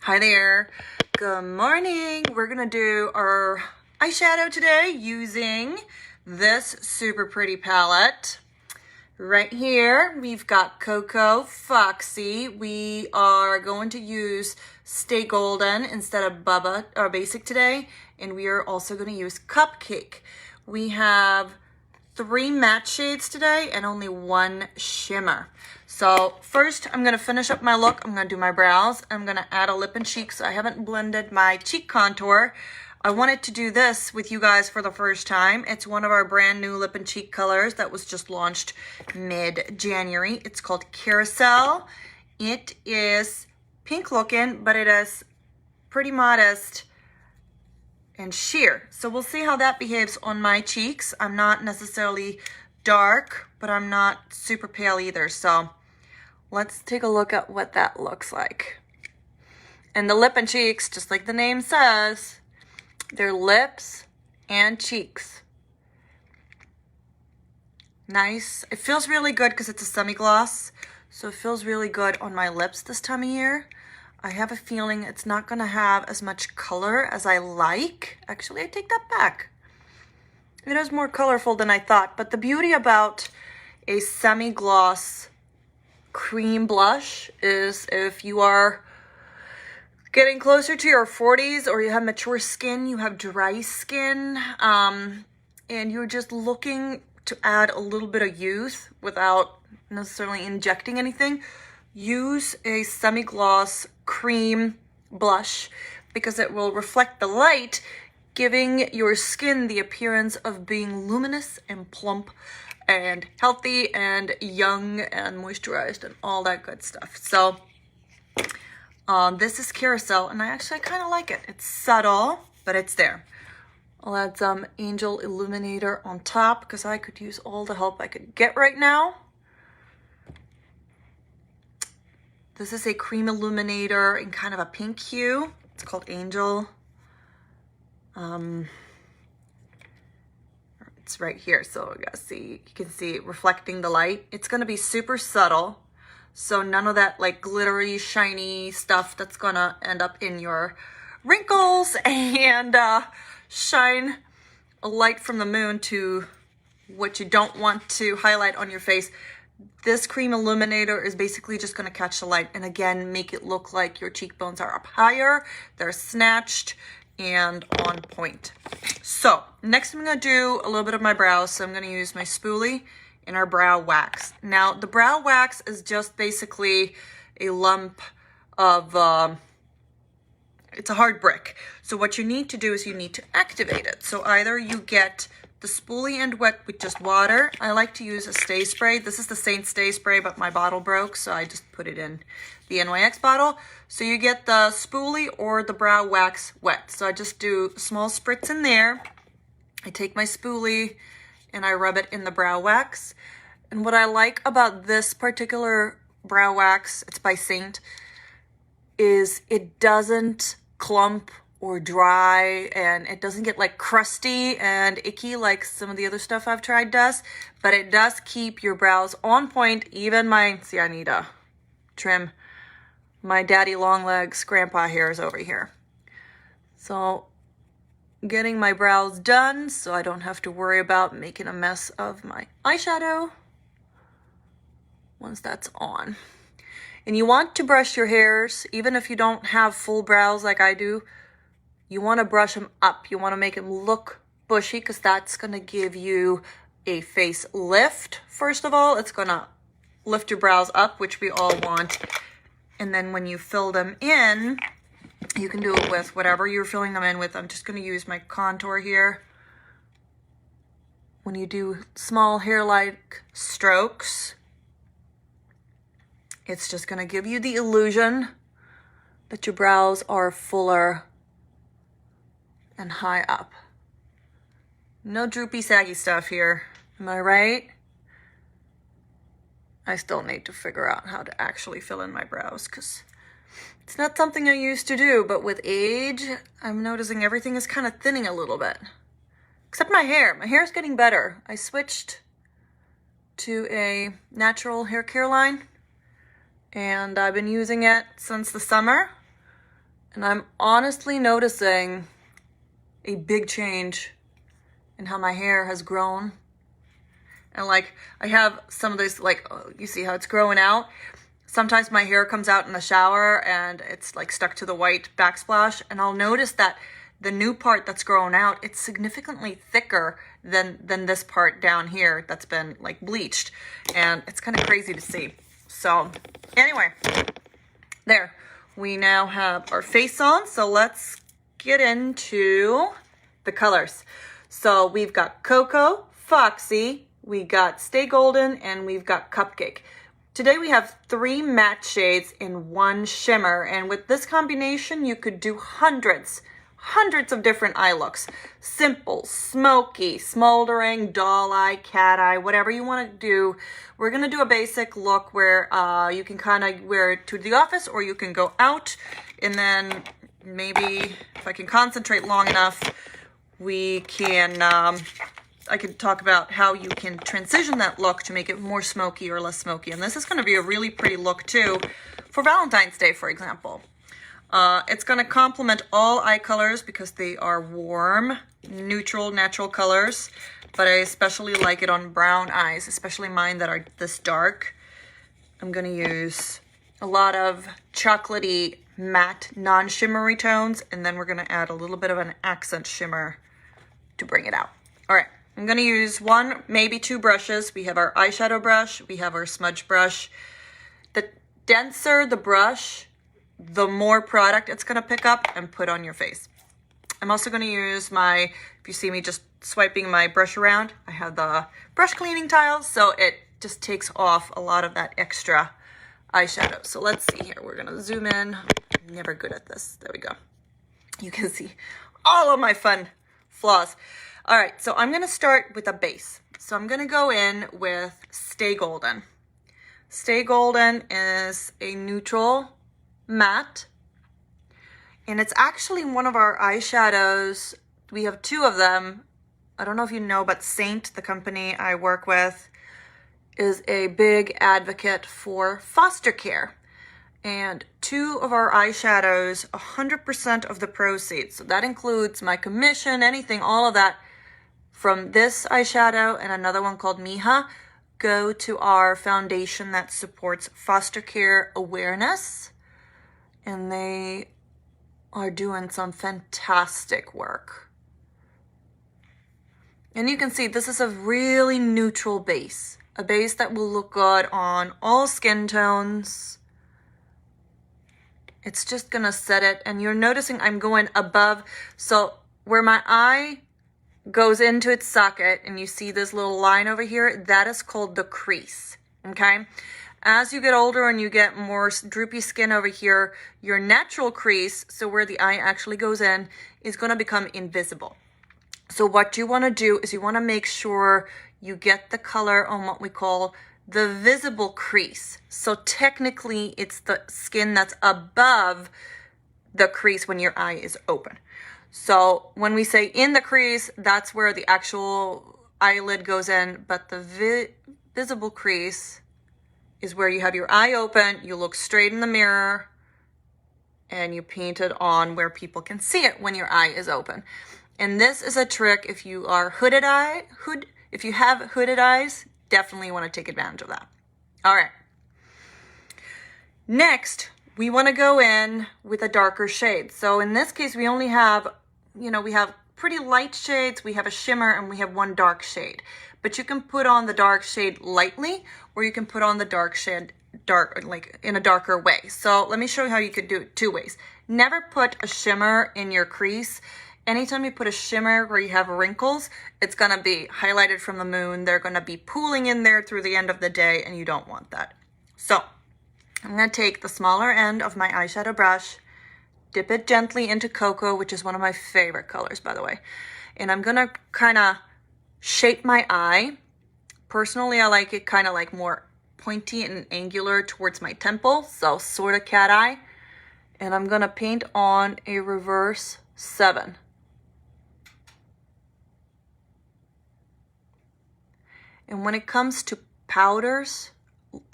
Hi there. Good morning. We're gonna do our eyeshadow today using this super pretty palette. Right here, we've got Cocoa Foxy. We are going to use Stay Golden instead of Bubba or Basic today. And we are also gonna use Cupcake. We have 3 matte shades today and only 1 shimmer. So first I'm gonna finish up my look. I'm gonna do my brows. I'm gonna add a lip and cheek. So I haven't blended my cheek contour. I wanted to do this with you guys for the first time. It's one of our brand new lip and cheek colors that was just launched mid-January. It's called Carousel. It is pink looking, but it is pretty modest and sheer. So we'll see how that behaves on my cheeks. I'm not necessarily dark, but I'm not super pale either. So let's take a look at what that looks like. And the lip and cheeks, just like the name says, they're lips and cheeks. Nice. It feels really good because it's a semi-gloss. So it feels really good on my lips this time of year. I have a feeling it's not going to have as much color as I like. Actually, I take that back. It is more colorful than I thought. But the beauty about a semi-gloss cream blush is if you are getting closer to your 40s or you have mature skin, you have dry skin, and you're just looking to add a little bit of youth without necessarily injecting anything, use a semi-gloss cream blush because it will reflect the light, giving your skin the appearance of being luminous and plump and healthy and young and moisturized and all that good stuff. So this is Carousel, and I kind of like it. It's subtle, but it's there. I'll add some Angel Illuminator on top because I could use all the help I could get right now. This is a cream illuminator in kind of a pink hue. It's called Angel. It's right here, so you can see it reflecting the light. It's going to be super subtle. So none of that like glittery, shiny stuff that's gonna end up in your wrinkles and shine a light from the moon to what you don't want to highlight on your face. This cream illuminator is basically just gonna catch the light and again, make it look like your cheekbones are up higher, they're snatched and on point. So next I'm gonna do a little bit of my brows. So I'm gonna use my spoolie in our brow wax. Now the brow wax is just basically a lump of, it's a hard brick. So what you need to do is you need to activate it. So either you get the spoolie and wet with just water. I like to use a stay spray. This is the Saint Stay Spray, but my bottle broke, so I just put it in the NYX bottle. So you get the spoolie or the brow wax wet. So I just do a small spritz in there. I take my spoolie and I rub it in the brow wax. And what I like about this particular brow wax, it's by Saint, is it doesn't clump or dry and it doesn't get like crusty and icky like some of the other stuff I've tried does, but it does keep your brows on point. Even my, see, I need a trim. My daddy long legs grandpa hairs over here. So getting my brows done so I don't have to worry about making a mess of my eyeshadow once that's on. And you want to brush your hairs, even if you don't have full brows like I do, you want to brush them up. You want to make them look bushy because that's going to give you a face lift. First of all, it's going to lift your brows up, which we all want. And then when you fill them in, you can do it with whatever you're filling them in with. I'm just going to use my contour here. When you do small hair-like strokes, it's just going to give you the illusion that your brows are fuller and high up. No droopy, saggy stuff here. Am I right? I still need to figure out how to actually fill in my brows because it's not something I used to do, but with age, I'm noticing everything is kind of thinning a little bit. Except my hair. My hair is getting better. I switched to a natural hair care line, and I've been using it since the summer. And I'm honestly noticing a big change in how my hair has grown. And like, I have some of this, like, you see how it's growing out? Sometimes my hair comes out in the shower and it's like stuck to the white backsplash. And I'll notice that the new part that's growing out, it's significantly thicker than this part down here that's been like bleached. And it's kind of crazy to see. So anyway, there. We now have our face on. So let's get into the colors. So we've got Cocoa, Foxy, we got Stay Golden, and we've got Cupcake. Today we have 3 matte shades in 1 shimmer, and with this combination you could do hundreds of different eye looks. Simple, smoky, smoldering, doll eye, cat eye, whatever you want to do. We're going to do a basic look where you can kind of wear it to the office or you can go out, and then maybe if I can concentrate long enough, we can I could talk about how you can transition that look to make it more smoky or less smoky. And this is going to be a really pretty look too for Valentine's Day, for example. It's going to complement all eye colors because they are warm, neutral, natural colors. But I especially like it on brown eyes, especially mine that are this dark. I'm going to use a lot of chocolatey, matte, non-shimmery tones. And then we're going to add a little bit of an accent shimmer to bring it out. All right. I'm going to use 1, maybe 2 brushes. We have our eyeshadow brush. We have our smudge brush. The denser the brush, the more product it's going to pick up and put on your face. I'm also going to use my, if you see me just swiping my brush around, I have the brush cleaning tiles, so it just takes off a lot of that extra eyeshadow. So let's see here. We're going to zoom in. I'm never good at this. There we go. You can see all of my fun flaws. All right, so I'm going to start with a base. So I'm going to go in with Stay Golden. Stay Golden is a neutral matte, and it's actually one of our eyeshadows. We have 2 of them. I don't know if you know, but Saint, the company I work with, is a big advocate for foster care. And 2 of our eyeshadows, 100% of the proceeds, so that includes my commission, anything, all of that, from this eyeshadow and another one called Mija, go to our foundation that supports foster care awareness. And they are doing some fantastic work. And you can see this is a really neutral base. A base that will look good on all skin tones. It's just going to set it. And you're noticing I'm going above. So where my eye goes into its socket and you see this little line over here, that is called the crease. Okay? As you get older and you get more droopy skin over here, your natural crease, so where the eye actually goes in, is going to become invisible. So what you want to do is you want to make sure you get the color on what we call the visible crease. So technically it's the skin that's above the crease when your eye is open. So when we say in the crease, that's where the actual eyelid goes in, but the visible crease is where you have your eye open, you look straight in the mirror, and you paint it on where people can see it when your eye is open. And this is a trick if you are if you have hooded eyes, definitely want to take advantage of that. All right. Next, we want to go in with a darker shade. So in this case, we only have, we have pretty light shades, we have a shimmer, and we have 1 dark shade. But you can put on the dark shade lightly, or you can put on the dark shade like in a darker way. So let me show you how you could do it 2 ways. Never put a shimmer in your crease. Anytime you put a shimmer where you have wrinkles, it's going to be highlighted from the moon. They're going to be pooling in there through the end of the day, and you don't want that. So I'm going to take the smaller end of my eyeshadow brush, dip it gently into Cocoa, which is one of my favorite colors, by the way. And I'm going to kind of shape my eye. Personally, I like it kind of like more pointy and angular towards my temple, so sort of cat eye. And I'm going to paint on a reverse 7. And when it comes to powders,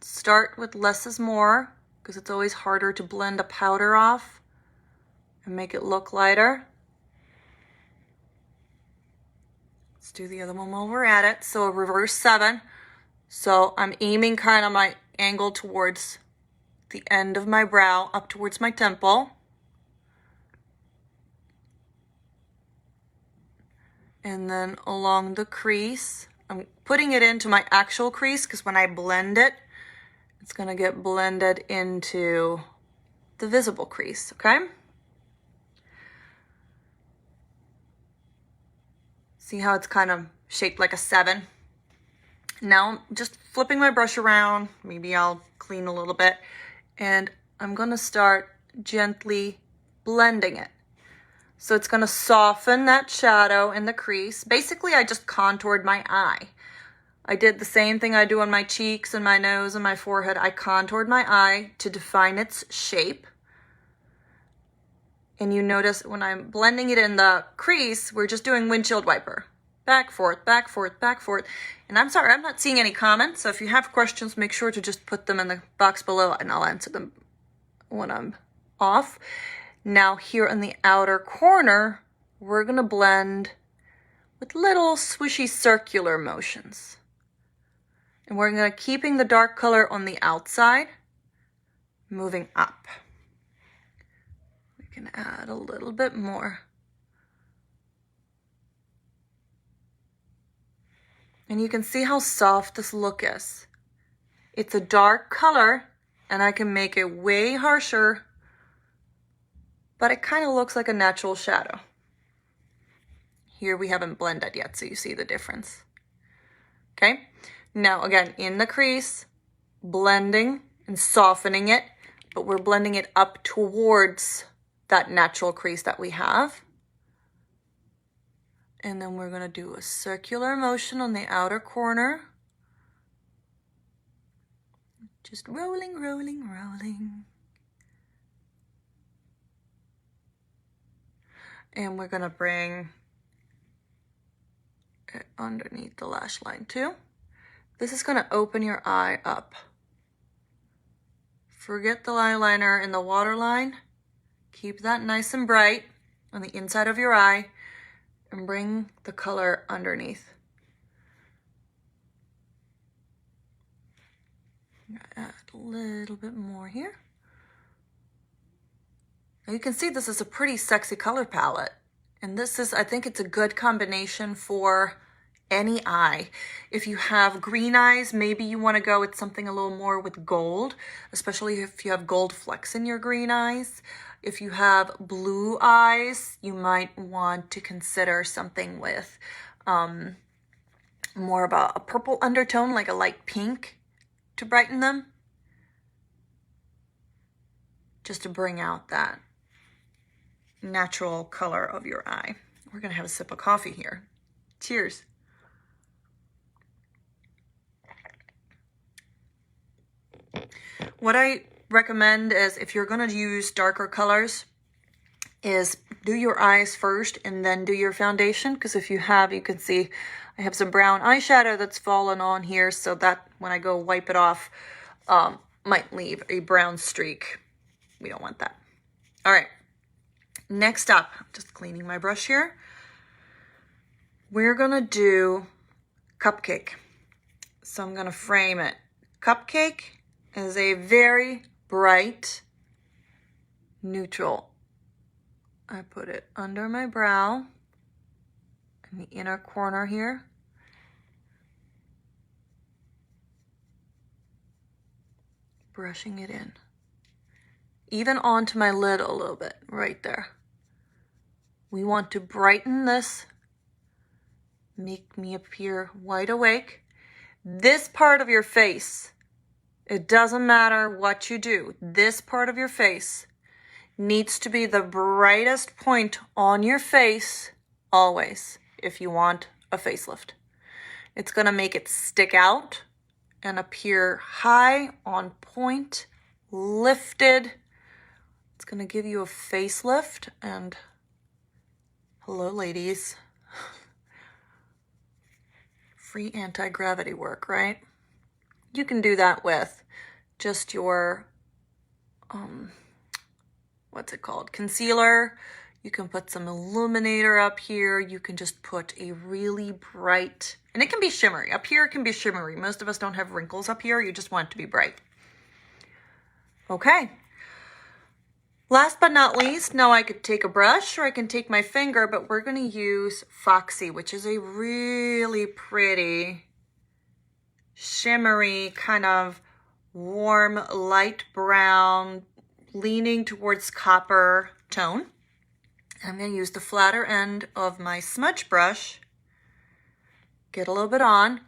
start with less is more, because it's always harder to blend a powder off. and make it look lighter. Let's do the other one while we're at it. So a reverse 7. So I'm aiming kind of my angle towards the end of my brow, up towards my temple. And then along the crease, I'm putting it into my actual crease because when I blend it, it's gonna get blended into the visible crease, okay? See how it's kind of shaped like a 7? Now I'm just flipping my brush around. Maybe I'll clean a little bit. And I'm gonna start gently blending it. So it's gonna soften that shadow in the crease. Basically, I just contoured my eye. I did the same thing I do on my cheeks and my nose and my forehead. I contoured my eye to define its shape. And you notice when I'm blending it in the crease, we're just doing windshield wiper. Back, forth, back, forth, back, forth. And I'm sorry, I'm not seeing any comments. So if you have questions, make sure to just put them in the box below and I'll answer them when I'm off. Now here in the outer corner, we're gonna blend with little swishy circular motions. And we're gonna keeping the dark color on the outside, moving up. We can add a little bit more. And you can see how soft this look is. It's a dark color and I can make it way harsher, but it kind of looks like a natural shadow. Here we haven't blended yet, so you see the difference. Okay, now again, in the crease, blending and softening it, but we're blending it up towards that natural crease that we have. And then we're gonna do a circular motion on the outer corner. Just rolling, rolling, rolling. And we're gonna bring it underneath the lash line too. This is gonna open your eye up. Forget the eyeliner in the waterline. Keep that nice and bright on the inside of your eye and bring the color underneath. Add a little bit more here. Now you can see this is a pretty sexy color palette. And this is, I think it's a good combination for any eye. If you have green eyes, maybe you want to go with something a little more with gold, especially if you have gold flecks in your green eyes. If you have blue eyes, you might want to consider something with more of a purple undertone, like a light pink, to brighten them. Just to bring out that natural color of your eye. We're gonna have a sip of coffee here. Cheers. What I recommend is if you're gonna use darker colors is do your eyes first and then do your foundation, because if you have, you can see I have some brown eyeshadow that's fallen on here, so that when I go wipe it off might leave a brown streak. We don't want that. All right, next up, just cleaning my brush here. We're gonna do Cupcake. So I'm gonna frame it. Cupcake is a very bright neutral. I put it under my brow in the inner corner here. Brushing it in. Even onto my lid a little bit, right there. We want to brighten this, make me appear wide awake. This part of your face, it doesn't matter what you do, this part of your face needs to be the brightest point on your face always if you want a facelift. It's gonna make it stick out and appear high, on point, lifted. It's gonna give you a facelift. And hello ladies, free anti-gravity work, right? You can do that with just your what's it called? Concealer. You can put some Illuminator up here. You can just put a really bright, and it can be shimmery. Up here it can be shimmery. Most of us don't have wrinkles up here. You just want it to be bright. Okay. Last but not least, now I could take a brush or I can take my finger, but we're going to use Foxy, which is a really pretty, shimmery, kind of warm, light brown, leaning towards copper tone. I'm going to use the flatter end of my smudge brush, get a little bit on,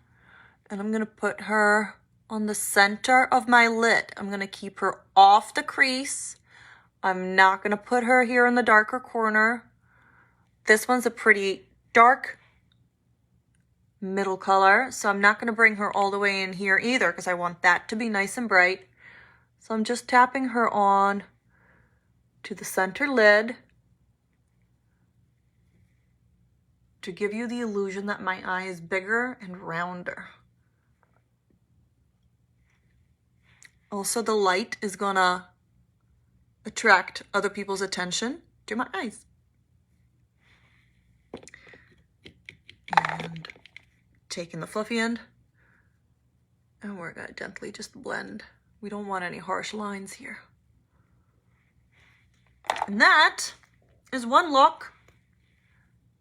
and I'm going to put her on the center of my lid. I'm going to keep her off the crease. I'm not going to put her here in the darker corner. This one's a pretty dark middle color, so I'm not going to bring her all the way in here either because I want that to be nice and bright. So I'm just tapping her on to the center lid to give you the illusion that my eye is bigger and rounder. Also, the light is gonna attract other people's attention to my eyes. And taking the fluffy end, and we're gonna gently just blend. We don't want any harsh lines here. And that is one look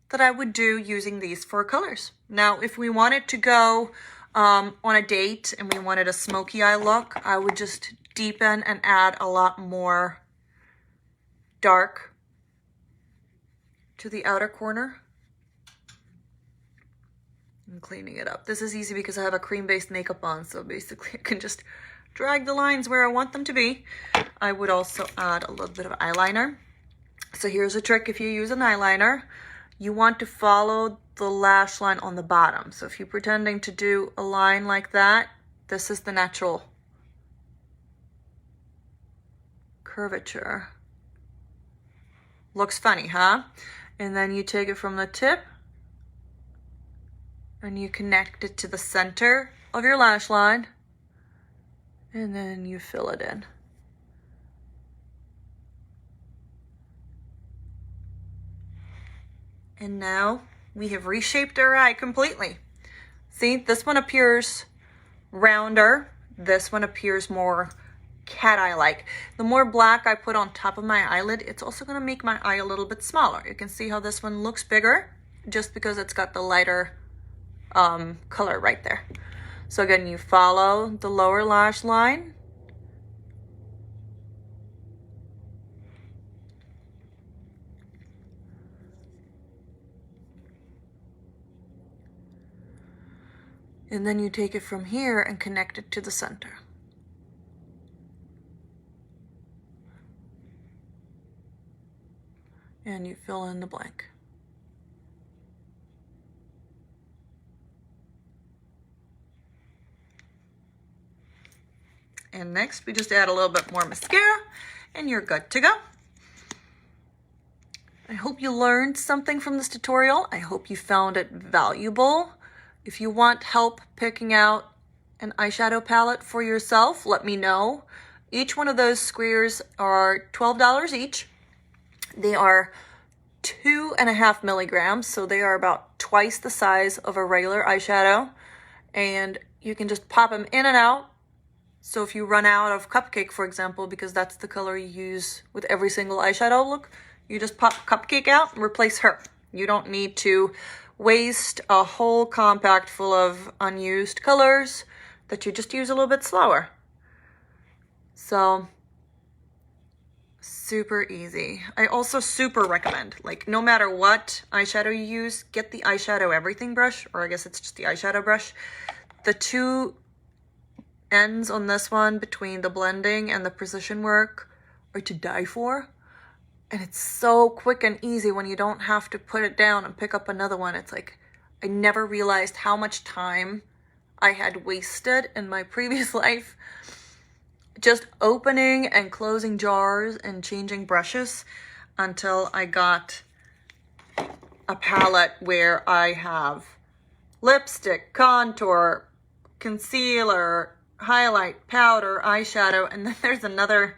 that I would do using these four colors. Now, if we wanted to go on a date and we wanted a smoky eye look, I would just deepen and add a lot more dark to the outer corner. I'm cleaning it up. This is easy because I have a cream-based makeup on, so basically I can just drag the lines where I want them to be. I would also add a little bit of eyeliner. So here's a trick if you use an eyeliner. You want to follow the lash line on the bottom. So if you're pretending to do a line like that, this is the natural curvature. Looks funny, huh? And then you take it from the tip and you connect it to the center of your lash line, and then you fill it in. And now we have reshaped our eye completely. See, this one appears rounder. This one appears more cat eye-like. The more black I put on top of my eyelid, it's also gonna make my eye a little bit smaller. You can see how this one looks bigger just because it's got the lighter color right there. So again, you follow the lower lash line. And then you take it from here and connect it to the center. And you fill in the blank. And next, we just add a little bit more mascara, and you're good to go. I hope you learned something from this tutorial. I hope you found it valuable. If you want help picking out an eyeshadow palette for yourself, let me know. Each one of those squares are $12 each. They are 2.5 milligrams, so they are about twice the size of a regular eyeshadow. And you can just pop them in and out. So if you run out of Cupcake, for example, because that's the color you use with every single eyeshadow look, you just pop Cupcake out and replace her. You don't need to waste a whole compact full of unused colors that you just use a little bit slower. So super easy. I also super recommend, like, no matter what eyeshadow you use, get the eyeshadow everything brush, or I guess it's just the eyeshadow brush. The two ends on this one between the blending and the precision work are to die for. And it's so quick and easy when you don't have to put it down and pick up another one. It's like, I never realized how much time I had wasted in my previous life just opening and closing jars and changing brushes until I got a palette where I have lipstick, contour, concealer, highlight, powder, eyeshadow, and then there's another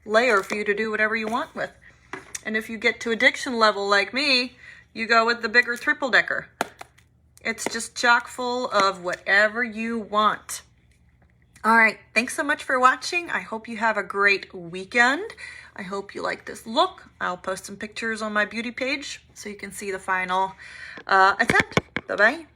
layer for you to do whatever you want with. And if you get to addiction level like me, you go with the bigger triple decker. It's just chock full of whatever you want. All right, thanks so much for watching. I hope you have a great weekend. I hope you like this look. I'll post some pictures on my beauty page so you can see the final attempt. Bye-bye.